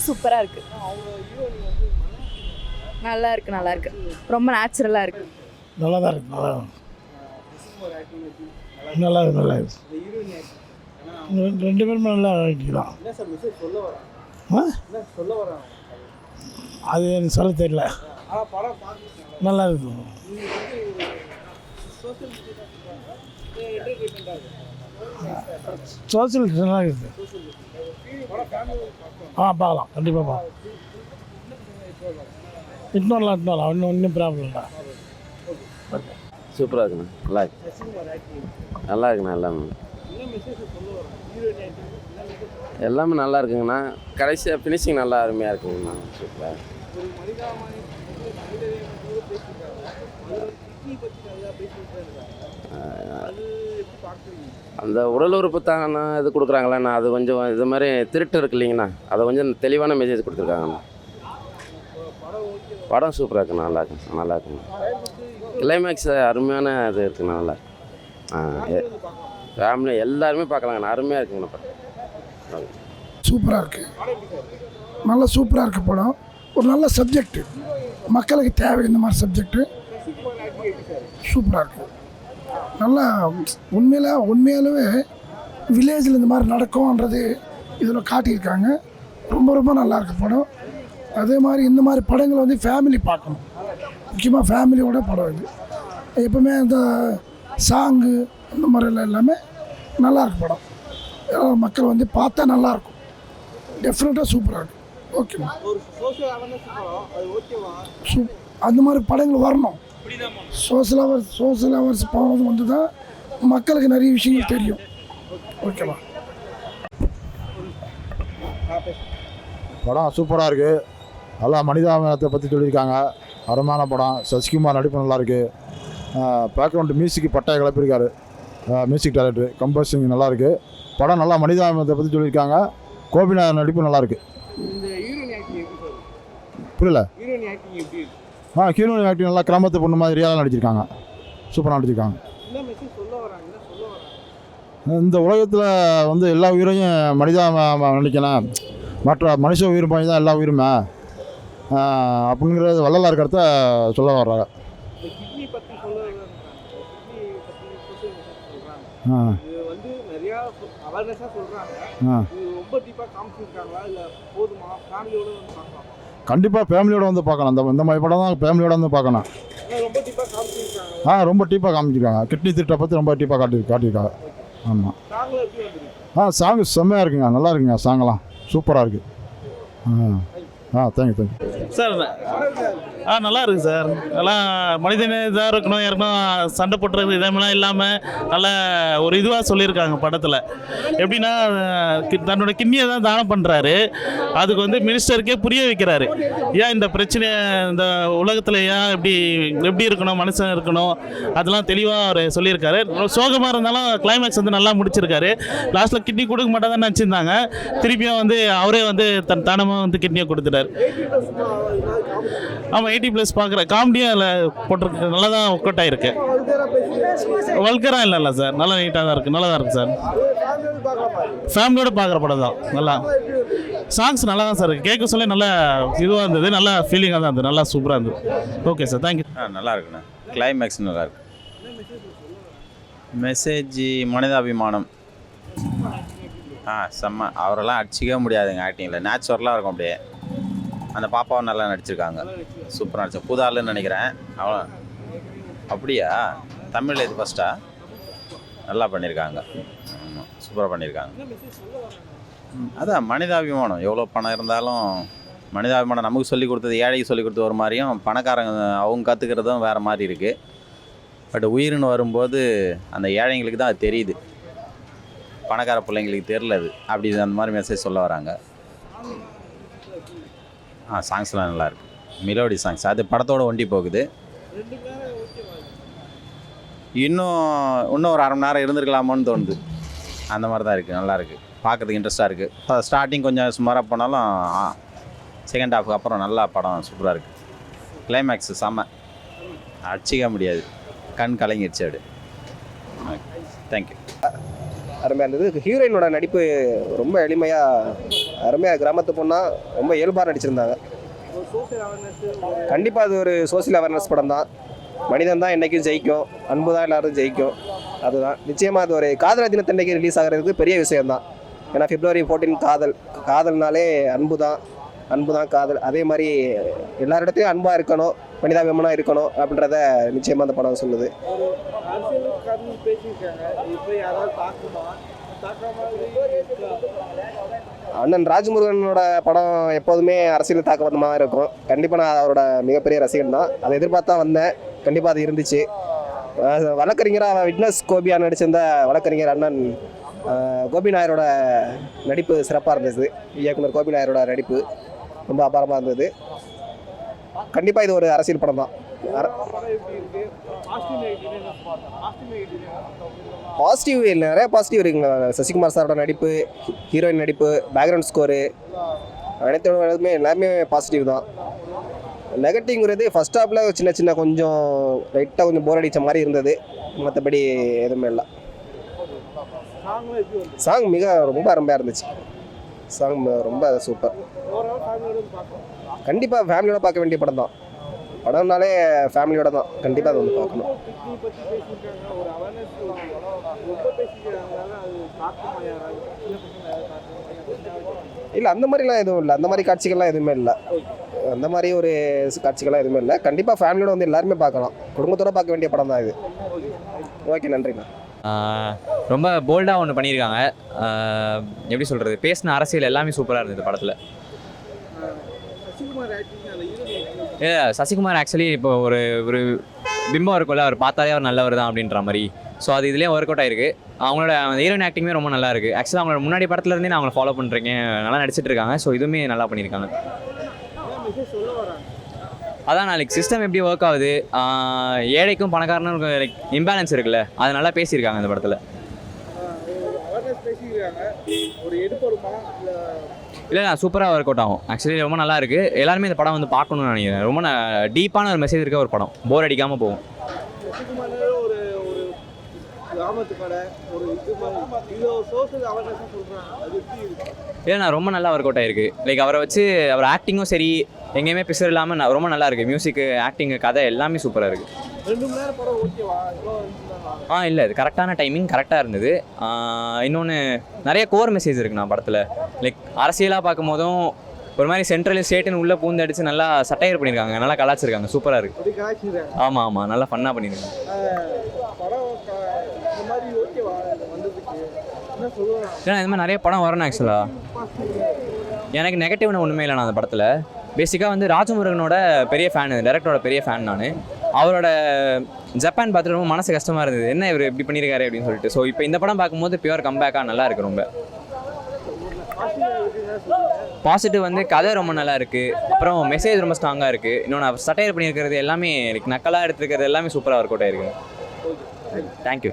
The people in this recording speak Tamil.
சூப்பராக இருக்குது. நல்லா இருக்கு. ரொம்ப நேச்சுரலாக இருக்குது. நல்லா தான் இருக்குது. நல்லா இருக்கு. ரெண்டு பேருமே நல்லா தான். அது எனக்கு சொல்ல தெரியல. நல்லா இருக்கும். சோசியல் நல்லா இருக்குது. பார்க்கலாம், கண்டிப்பாக பார்க்கலாம். இட்னோலாம் ஒன்றும் ப்ராப்ளம் இல்லை. சூப்பராக இருக்குண்ணா. நல்லா இருக்குண்ணா. எல்லாமே நல்லா இருக்குங்கண்ணா. கடைசியாக ஃபினிஷிங் நல்லா அருமையாக இருக்குங்கண்ணா. சூப்பராக அந்த உடல் உறுப்பு தாங்கண்ணா இது கொடுக்குறாங்களேண்ணா, அது கொஞ்சம் இது மாதிரி திருட்டு இருக்கு இல்லைங்கண்ணா, அதை கொஞ்சம் தெளிவான மெசேஜ் கொடுத்துருக்காங்கண்ணா. படம் சூப்பராக இருக்குண்ணா. நல்லா இருக்குண்ணா. கிளைமேக்ஸ் அருமையான இது இருக்குண்ணா. நல்லா ஃபேமிலி எல்லாருமே பார்க்கலாங்கண்ணா. அருமையாக இருக்குங்கண்ணா படம். சூப்பராக இருக்குது. நல்லா சூப்பராக இருக்குது படம். ஒரு நல்ல சப்ஜெக்டு, மக்களுக்கு தேவை இந்த மாதிரி சப்ஜெக்டு. சூப்பராக இருக்குது. நல்லா உண்மையாகவே வில்லேஜில் இந்த மாதிரி நடக்கும்ன்றது இதில் காட்டியிருக்காங்க. ரொம்ப நல்லா இருக்குது படம். அதே மாதிரி இந்த மாதிரி படங்களை வந்து ஃபேமிலி பார்க்கணும். முக்கியமாக ஃபேமிலியோட படம் இது. எப்பவுமே இந்த சாங்கு இந்த மாதிரிலாம் எல்லாமே நல்லாயிருக்கு படம். மக்கள் வந்து பார்த்தா நல்லாயிருக்கும். டெஃபினட்டாக சூப்பராக இருக்கும். ஓகேம்மா. அந்த மாதிரி படங்கள் வரணும். சோஷியல் ஹவர்ஸ் போனது வந்து தான் மக்களுக்கு நிறைய விஷயங்கள் தெரியும். ஓகேவா? படம் சூப்பராக இருக்குது. நல்லா மனிதாபிமானத்தை பற்றி சொல்லியிருக்காங்க. அருமையான படம். சசிகுமார் நடிப்பு நல்லாயிருக்கு. பேக்ரவுண்டு மியூசிக் பட்டாய கிளப்பியிருக்காரு. மியூசிக் டைரக்டர் கம்போசிங் நல்லாயிருக்கு. படம் நல்லா மனிதாபிமானத்தை பற்றி சொல்லியிருக்காங்க. கோபிநாத் நடிப்பு நல்லாயிருக்கு. புரியல? ஹீரோயின் ஆக்டிங் நல்லா கிராமத்து பொண்ணு மாதிரி ரியாலாக நடிச்சிருக்காங்க. சூப்பராக நடிச்சிருக்காங்க. இந்த உலகத்தில் வந்து எல்லா உயிரையும் நினைக்கணும். மற்ற மனுஷ உயிர் பாய் தான் எல்லா உயிருமே அப்படிங்கிறது வள்ளலார் கருத்தை சொல்ல வர்றாங்க. கண்டிப்பாக ஃபேமிலியோடு வந்து பார்க்கலாம். இந்த மாதிரி படம் தான் ஃபேமிலியோடு வந்து பார்க்கணும். ரொம்ப டீப்பாக காமிச்சிருக்காங்க. கிட்னி திருட்டை பற்றி ரொம்ப டீப்பாக காட்டியிருக்காங்க. ஆமாம். சாங்கு செம்மையாக இருக்குங்க. நல்லா இருக்குங்க. சாங்கெல்லாம் சூப்பராக இருக்குது. Thank you sir. நல்லா இருக்குது சார். எல்லாம் மனிதனே இதாக இருக்கணும், யாருக்கும் சண்டை போட்டுறது இதெல்லாம் இல்லாமல் நல்ல ஒரு இதுவாக சொல்லியிருக்காங்க படத்தில். எப்படின்னா தன்னோட கிட்னியை தான் தானம் பண்ணுறாரு. அதுக்கு வந்து மினிஸ்டருக்கே புரிய வைக்கிறாரு. ஏன் இந்த பிரச்சனை இந்த உலகத்தில் ஏன் எப்படி இருக்கணும், மனுஷன் இருக்கணும், அதெல்லாம் தெளிவாக அவர் சொல்லியிருக்காரு. சோகமாக இருந்தாலும் கிளைமேக்ஸ் வந்து நல்லா முடிச்சிருக்காரு. லாஸ்ட்டில் கிட்னி கொடுக்க மாட்டாதான் நினச்சிருந்தாங்க. திருப்பியும் வந்து அவரே வந்து தன் தானமாக வந்து கிட்னியை கொடுத்துட்டார். ஆமாம். 80+ பார்க்குற காமெடியாக அதில் போட்டிருக்கு. நல்லா தான் ஒர்க் அவுட் ஆகிருக்கு. வல்கராக இல்லை சார். நல்லா நீட்டாக தான் இருக்குது. நல்லா தான் இருக்குது சார். ஃபேமிலியோடு பார்க்குற படம் தான். நல்லா சாங்ஸ் நல்லா தான் சார் இருக்குது. கேட்க சொல்ல நல்லா இதுவாக இருந்தது. நல்லா ஃபீலிங்காக தான் இருந்தது. நல்லா சூப்பராக இருந்தது. Okay sir. தேங்க்யூ. நல்லா இருக்குண்ணா. கிளைமேக்ஸ் நல்லா இருக்கு. மெசேஜ் மனிதாபிமானம். செம்ம. அவரெல்லாம் அடிச்சிக்கவே முடியாதுங்க. ஆக்டிங்கில் நேச்சுரலாக இருக்கும். அப்படியே அந்த பாப்பாவும் நல்லா நடிச்சிருக்காங்க. சூப்பராக நடிச்சேன். புதாலுன்னு நினைக்கிறேன். அவ்வளோ. அப்படியா? தமிழில் இது ஃபஸ்ட்டா? நல்லா பண்ணியிருக்காங்க. ஆமாம், சூப்பராக பண்ணியிருக்காங்க. அதான் மனிதாபிமானம். எவ்வளோ பணம் இருந்தாலும் மனிதாபிமானம் நமக்கு சொல்லிக் கொடுத்தது ஏழைக்கு சொல்லிக் கொடுத்தது ஒரு மாதிரியும், பணக்காரங்க அவங்க கற்றுக்கிறதும் வேறு மாதிரி இருக்குது. பட் உயிர்னு வரும்போது அந்த ஏழைங்களுக்கு தான் அது தெரியுது. பணக்கார பிள்ளைங்களுக்கு தெரில அது. அப்படி அந்த மாதிரி மெசேஜ் சொல்ல வராங்க. சாங்ஸ்லாம் நல்லாயிருக்கு. Melody songs. அது படத்தோடு ஒண்டி போகுது. இன்னும் ஒரு அரை மணி நேரம் இருந்திருக்கலாமோன்னு தோணுது. அந்த மாதிரி தான் இருக்குது. நல்லாயிருக்கு. பார்க்குறதுக்கு இன்ட்ரெஸ்ட்டாக இருக்குது. ஸ்டார்டிங் கொஞ்சம் சுமாராக போனாலும் செகண்ட் ஹாஃபுக்கு அப்புறம் நல்லா படம் சூப்பராக இருக்குது. கிளைமேக்ஸு செம்ம. அடிச்சிக்க முடியாது. கண் கலங்கிடுச்சு. அப்படி. தேங்க்யூ. அருமையாக இருந்தது. ஹீரோயினோட நடிப்பு ரொம்ப எளிமையாக அருமையாக கிராமத்து பொண்ணா ரொம்ப இயல்பாக நடிச்சிருந்தாங்க. கண்டிப்பாக அது ஒரு சோசியல் அவேர்னஸ் படம் தான். மனிதன் தான் என்றைக்கும் ஜெயிக்கும், அன்பு தான் எல்லாரும் ஜெயிக்கும். அதுதான் நிச்சயமாக அது ஒரு காதலர் தினத்தன்னைக்கு ரிலீஸ் ஆகிறதுக்கு பெரிய விஷயம்தான். ஏன்னா February 14 காதல்னாலே அன்பு தான் காதல். அதே மாதிரி எல்லாரிடத்தையும் அன்பாக இருக்கணும், மனிதாபிமானம் இருக்கணும் அப்படின்றத நிச்சயமாக அந்த படம் சொல்லுது. அண்ணன் ராஜ்முருகனோட படம் எப்போதுமே அரசியல் தாக்கபத்தமாக இருக்கும். கண்டிப்பாக நான் அவரோட மிகப்பெரிய ரசிகன் தான். அதை எதிர்பார்த்தா வந்தேன். கண்டிப்பாக அது இருந்துச்சு. வழக்கறிஞராக விட்னஸ் கோபியா நடிச்சிருந்த வழக்கறிஞர் அண்ணன் கோபி நாயரோட நடிப்பு சிறப்பாக இருந்தது. இயக்குனர் கோபி நாயரோட நடிப்பு ரொம்ப அபாரமாக இருந்தது. கண்டிப்பாக இது ஒரு அரசியல் படம் தான். பாசிட்டிவ் நிறைய பாசிட்டிவ் இருக்குங்க. சசிகுமார் சாரோட நடிப்பு, ஹீரோயின் நடிப்பு, பேக்ரவுண்ட் ஸ்கோரு அனைத்தோட எல்லாமே பாசிட்டிவ் தான். நெகட்டிவ்ங்கிறது ஃபர்ஸ்ட் ஹாஃபில் சின்ன சின்ன கொஞ்சம் லைட்டாக கொஞ்சம் போர் அடித்த மாதிரி இருந்தது. மற்றபடி எதுவுமே இல்லை. சாங் ரொம்ப அருமையாக இருந்துச்சு. சாங் ரொம்ப சூப்பர். கண்டிப்பாக ஃபேமிலியோட பார்க்க வேண்டிய படம் தான். படம்னாலே ஃபேமிலியோட தான். கண்டிப்பாக அதை வந்து பார்க்கணும். இல்லை அந்த மாதிரிலாம் எதுவும் இல்லை. அந்த மாதிரி காட்சிகள்லாம் எதுவுமே இல்லை. அந்த மாதிரி ஒரு காட்சிகள்லாம் எதுவுமே இல்லை. கண்டிப்பாக ஃபேமிலியோட வந்து எல்லாருமே பார்க்கலாம். குடும்பத்தோடு பார்க்க வேண்டிய படம் தான் இது. ஓகே, நன்றிண்ணா. ரொம்ப போல்டாக ஒன்று பண்ணியிருக்காங்க. எப்படி சொல்கிறது, பேசின அரசியல் எல்லாமே சூப்பராக இருந்தது படத்தில். சசிகுமார் ஆக்சுவலி இப்போ ஒரு பிம்பம் இருக்கும்ல, அவர் பார்த்தாலே அவர் நல்லவர் தான் அப்படின்ற மாதிரி. ஸோ அது இதுலேயே ஒர்க் அவுட் ஆயிருக்கு. அவங்களோட ஹீரோயின் ஆக்டிங்குமே ரொம்ப நல்லா இருக்குது. ஆக்சுவலாக அவங்களோட முன்னாடி படத்துலேருந்தே நான் அவங்களை ஃபாலோ பண்ணுறேன். நல்லா நடிச்சிட்டு இருக்காங்க. ஸோ இதுவுமே நல்லா பண்ணியிருக்காங்க. அதான் நாளைக்கு சிஸ்டம் எப்படி ஒர்க் ஆகுது, ஏழைக்கும் பணக்காரனுக்கும் லைக் இம்பேலன்ஸ் இருக்குல்ல, அது நல்லா பேசியிருக்காங்க இந்த படத்தில். இல்லை சூப்பராக ஒர்க் அவுட் ஆகும். ஆக்சுவலி ரொம்ப நல்லா இருக்குது. எல்லாருமே இந்த படம் வந்து பார்க்கணும்னு நினைக்கிறேன். ரொம்ப டீப்பான ஒரு மெசேஜ் இருக்க ஒரு படம். போர் அடிக்காமல் போகும். இல்லை ரொம்ப நல்லா ஒர்க் அவுட் ஆயிருக்கு. லைக் அவரை வச்சு அவர் ஆக்டிங்கும் சரி, எங்கேயுமே பிசர் இல்லாமல் ரொம்ப நல்லா இருக்குது. மியூசிக்கு, ஆக்டிங்கு, கதை எல்லாமே சூப்பராக இருக்குது. இல்லை இது கரெக்டான டைமிங், கரெக்டாக இருந்தது. இன்னொன்று நிறைய கோர் மெசேஜ் இருக்குண்ணா படத்தில். லைக் அரசியலாக பார்க்கும் போதும் ஒரு மாதிரி சென்ட்ரல் ஸ்டேட்டுன்னு உள்ளே பூந்து அடித்து நல்லா சட்டையர் பண்ணியிருக்காங்க. நல்லா கலாச்சிருக்காங்க. சூப்பராக இருக்குது. ஆமாம் நல்லா ஃபன்னாக பண்ணியிருக்காங்க. ஏன்னா இது மாதிரி நிறைய படம் வரணும். ஆக்சுவலாக எனக்கு நெகட்டிவ்னு ஒன்றுமே இல்லை. நான் அந்த படத்தில் பேசிக்காக வந்து ராஜமுருகனோட பெரிய ஃபேனு, டைரக்டரோட பெரிய ஃபேன் நான். அவரோட ஜப்பான் பார்த்துட்டு ரொம்ப மனசு கஷ்டமாக இருந்தது, என்ன இவர் இப்படி பண்ணியிருக்காரு அப்படின்னு சொல்லிட்டு. ஸோ இப்போ இந்த படம் பார்க்கும்போது பியூர் கம்பேக்காக நல்லா இருக்குது. ரொம்ப பாசிட்டிவ் வந்து கதை ரொம்ப நல்லா இருக்குது. அப்புறம் மெசேஜ் ரொம்ப ஸ்ட்ராங்காக இருக்குது. இன்னொன்று அவர் சட்டையர் பண்ணியிருக்கிறது எல்லாமே லைக் நக்கலாக எடுத்துருக்கிறது எல்லாமே சூப்பராக ஒர்க் அவுட் ஆயிருக்கு. தேங்க்யூ.